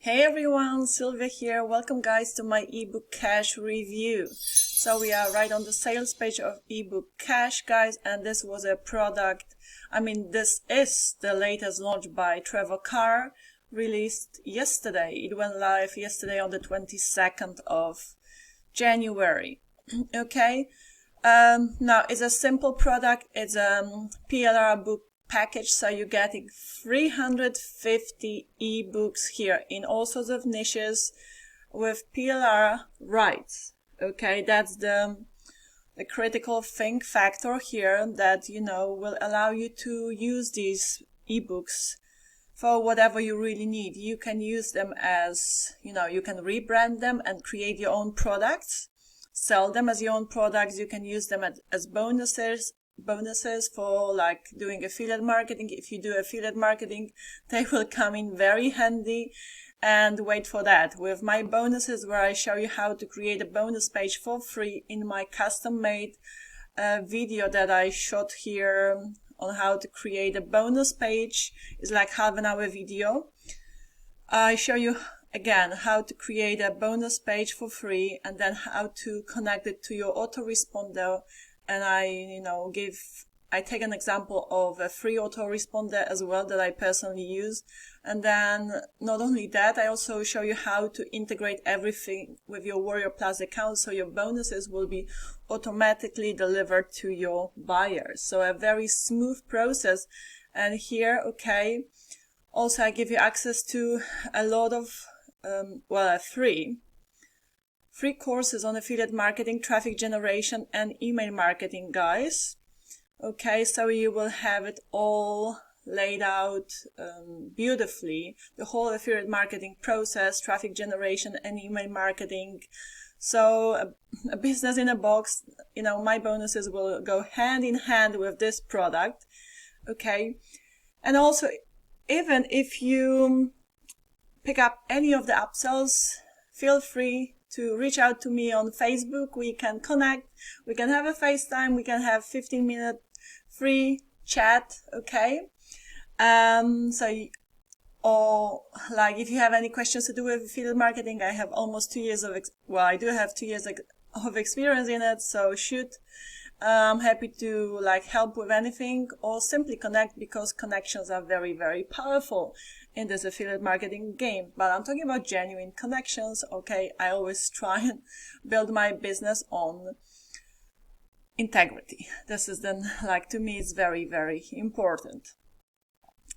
Hey everyone, Sylvia here. Welcome guys to my Ebook Cash review. So we are right on the sales page of Ebook Cash, guys, and this was a product, this is the latest launch by Trevor Carr, released yesterday. It went live yesterday on the 22nd of January. Okay, now it's a simple product. It's a PLR book package, so you're getting 350 ebooks here in all sorts of niches with PLR rights. Okay, that's the critical thing factor here that will allow you to use these ebooks for whatever you really need. You can use them as you can rebrand them and create your own products, sell them as your own products. You can use them as bonuses for like doing affiliate marketing. If you do affiliate marketing, they will come in very handy. And wait for that, with my bonuses, where I show you how to create a bonus page for free in my custom made video that I shot here on how to create a bonus page. It's like half an hour video. I show you again how to create a bonus page for free, and then how to connect it to your autoresponder. And I take an example of a free autoresponder as well that I personally use. And then not only that, I also show you how to integrate everything with your Warrior Plus account, so your bonuses will be automatically delivered to your buyers. So a very smooth process. And here, okay, also I give you access to a lot of, free courses on affiliate marketing, traffic generation, and email marketing, guys. Okay, so you will have it all laid out beautifully, the whole affiliate marketing process, traffic generation, and email marketing. So a business in a box. My bonuses will go hand in hand with this product. Okay, and also, even if you pick up any of the upsells, feel free to reach out to me on Facebook. We can connect, we can have a FaceTime, we can have 15-minute free chat. Okay, or like if you have any questions to do with affiliate marketing, I have almost 2 years of I do have 2 years of experience in it, so shoot. I'm happy to help with anything, or simply connect, because connections are very, very powerful in this affiliate marketing game. But I'm talking about genuine connections. Okay, I always try and build my business on integrity. This is then, to me, it's very, very important.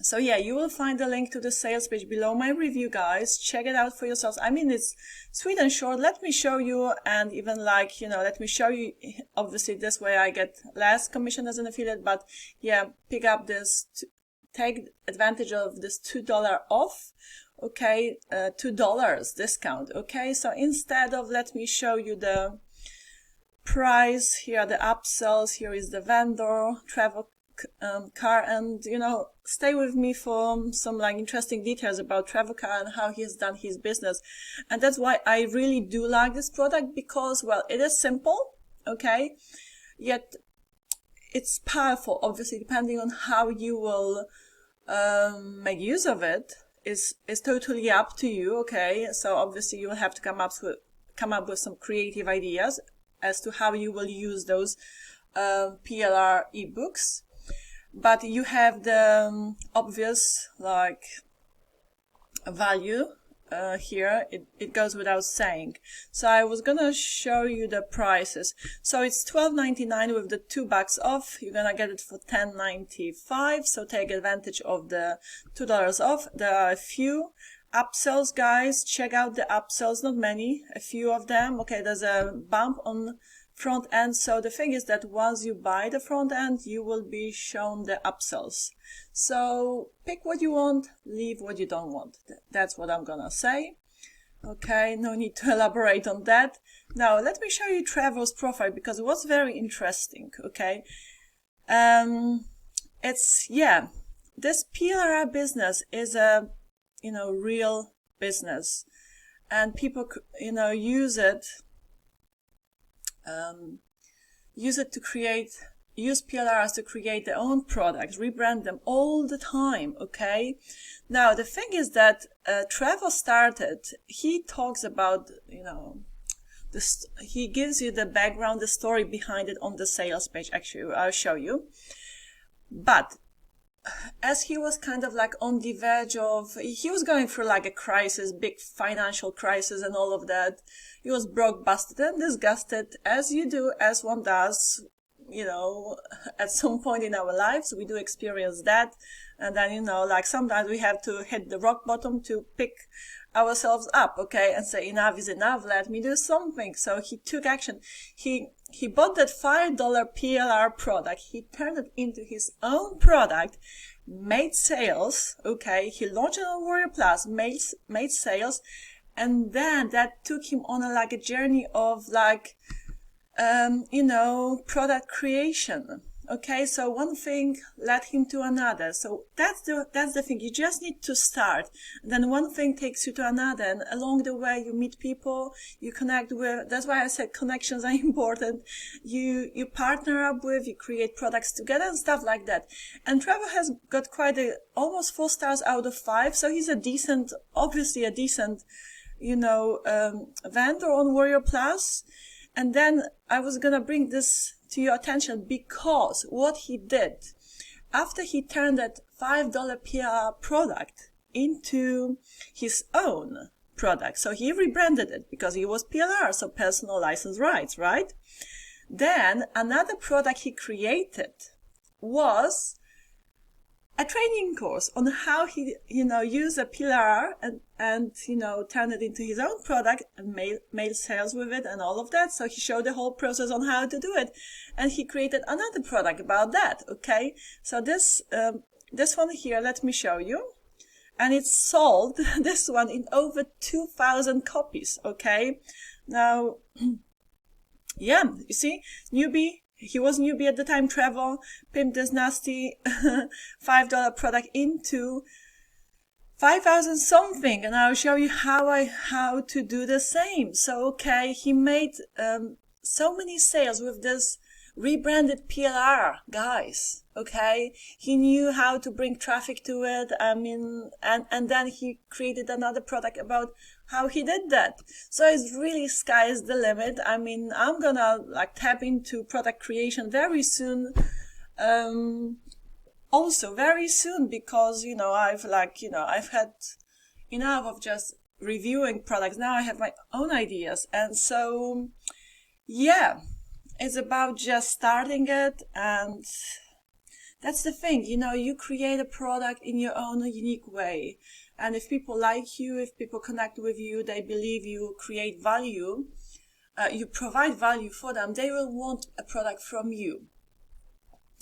So yeah, you will find the link to the sales page below my review, guys. Check it out for yourselves. It's sweet and short. Let me show you, and even let me show you. Obviously, this way I get less commission as an affiliate, but yeah, pick up this, take advantage of this $2 off. Okay, $2 discount. Okay, so instead of, let me show you the price. Here are the upsells. Here is the vendor, Trevor Carr, and stay with me for some interesting details about Trevor Carr and how he has done his business. And that's why I really do like this product, because, well, it is simple, okay, yet it's powerful. Obviously, depending on how you will make use of it is totally up to you. Okay, so obviously you will have to come up with some creative ideas as to how you will use those PLR ebooks. But you have the obvious value here. It goes without saying. So I was gonna show you the prices. So it's $12.99 with the $2 off. You're gonna get it for $10.95. So take advantage of the $2 off. There are a few upsells, guys. Check out the upsells. Not many, a few of them. Okay, there's a bump on front end. So the thing is that once you buy the front end, you will be shown the upsells. So pick what you want, leave what you don't want. That's what I'm gonna say. Okay, no need to elaborate on that. Now let me show you Trevor's profile, because it was very interesting. Okay, this PLR business is a real business, and people use it to create use PLRs to create their own products, rebrand them all the time, okay? Now, the thing is that Trevor started, he talks about, you know, he gives you the background, the story behind it on the sales page. Actually, I'll show you. But as he was kind of like on the verge of, he was going through like a crisis, big financial crisis and all of that. He was broke, busted and disgusted, as you do, as one does, you know, at some point in our lives. We do experience that. And then, you know, like sometimes we have to hit the rock bottom to pick ourselves up, okay, and say enough is enough, let me do something. So he took action. He bought that $5 PLR product, he turned it into his own product, made sales, okay, he launched it on Warrior Plus, made sales, and then that took him on a journey of you know, product creation. Okay, so one thing led him to another. So that's the thing. You just need to start. And then one thing takes you to another, and along the way you meet people, you connect with. That's why I said connections are important. You partner up with, you create products together and stuff like that. And Trevor has got quite almost 4 stars out of 5. So he's obviously a decent, you know, vendor on Warrior Plus. And then I was gonna bring this to your attention because what he did after he turned that $5 PLR product into his own product. So he rebranded it because he was PLR, so personal license rights, right? Then another product he created was a training course on how he, you know, used a PLR and you know, turn it into his own product and made sales with it and all of that. So he showed the whole process on how to do it, and he created another product about that. Okay, so this one here, let me show you, and it's sold this one in over 2,000 copies. Okay, now yeah, you see, newbie. He was newbie at the time. Trevor pimped this nasty $5 product into 5,000 something, and I'll show you how to do the same. So okay, he made so many sales with this rebranded PLR, guys. Okay, he knew how to bring traffic to it. I mean, and then he created another product about how he did that. So it's really sky's the limit. I mean, I'm gonna tap into product creation very soon. Also very soon, because you know I've had enough of just reviewing products. Now I have my own ideas, and so yeah, it's about just starting it. And that's the thing, you know, you create a product in your own unique way, and if people like you, if people connect with you, they believe you create value, you provide value for them, they will want a product from you.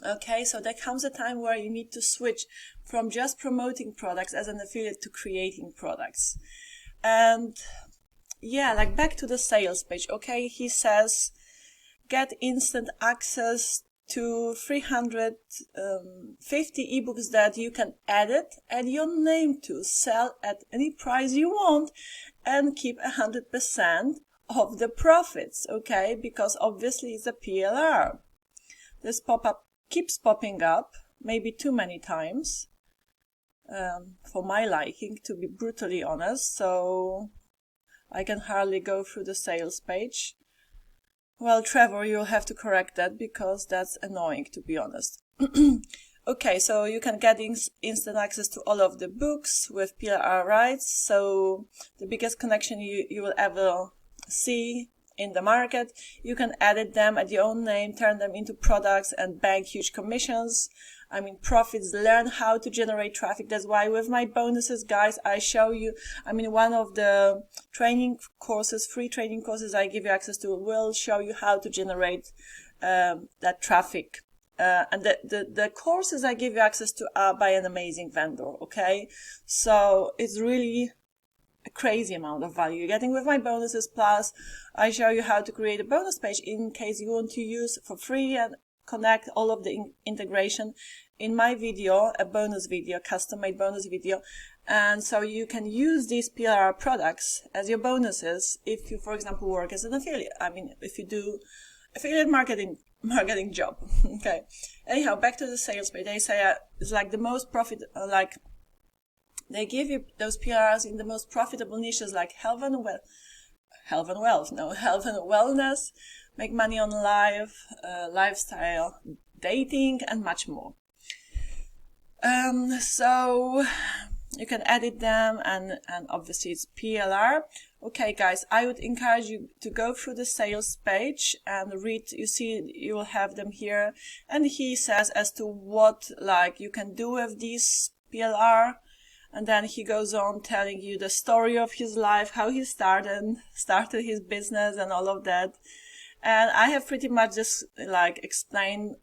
Okay, so there comes a time where you need to switch from just promoting products as an affiliate to creating products. And yeah, back to the sales page. Okay, he says get instant access to 350 ebooks that you can edit, add your name to, sell at any price you want, and keep 100% of the profits. Okay, because obviously it's a PLR. This pop-up keeps popping up, maybe too many times, for my liking, to be brutally honest, so I can hardly go through the sales page. Well, Trevor, you'll have to correct that, because that's annoying, to be honest. Okay, so you can get instant access to all of the books with PLR rights, so the biggest connection you will ever see in the market. You can edit them at your own name, turn them into products, and bank huge commissions. I mean, profits, learn how to generate traffic. That's why with my bonuses, guys, I show you, I mean, one of the training courses, free training courses I give you access to, will show you how to generate that traffic. And the courses I give you access to are by an amazing vendor, okay? So it's really a crazy amount of value you're getting with my bonuses. Plus, I show you how to create a bonus page in case you want to use for free and connect all of the integration in my video, a bonus video, custom-made bonus video. And so you can use these PLR products as your bonuses if you, for example, work as an affiliate. I mean, if you do affiliate marketing marketing job. Okay. Anyhow, back to the sales page. They say it's like the most profit, like they give you those PLRs in the most profitable niches like health and wellness, make money on life, lifestyle, dating, and much more. So you can edit them, and obviously it's PLR. Okay, guys, I would encourage you to go through the sales page and read. You see, you will have them here, and he says as to what like you can do with these PLR, and then he goes on telling you the story of his life, how he started his business, and all of that. And I have pretty much just like explained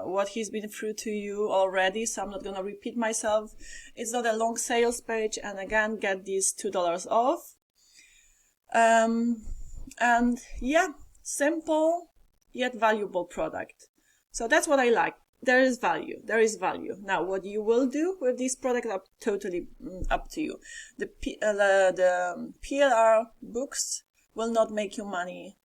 what he's been through to you already, so I'm not gonna repeat myself. It's not a long sales page, and again, get these $2 off. And yeah, simple yet valuable product. So that's what I like. There is value. Now, what you will do with this product totally up to you. The PLR books will not make you money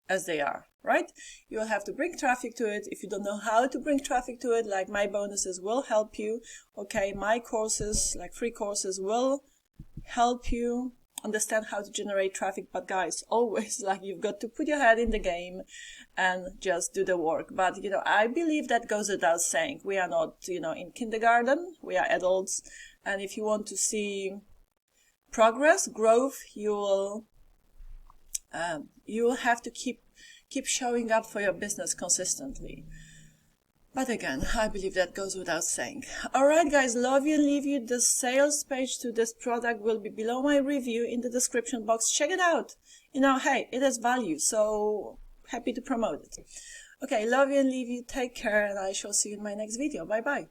as they are, right? You'll have to bring traffic to it. If you don't know how to bring traffic to it, like my bonuses will help you. Okay, my courses, like free courses, will help you understand how to generate traffic. But guys, always, like, you've got to put your head in the game and just do the work. But I believe that goes without saying. We are not in kindergarten. We are adults, and if you want to see progress, growth, you will have to keep showing up for your business consistently. But again, I believe that goes without saying. Alright guys, love you and leave you. The sales page to this product will be below my review in the description box. Check it out. Hey, it has value, so happy to promote it. Okay, love you and leave you. Take care, and I shall see you in my next video. Bye bye.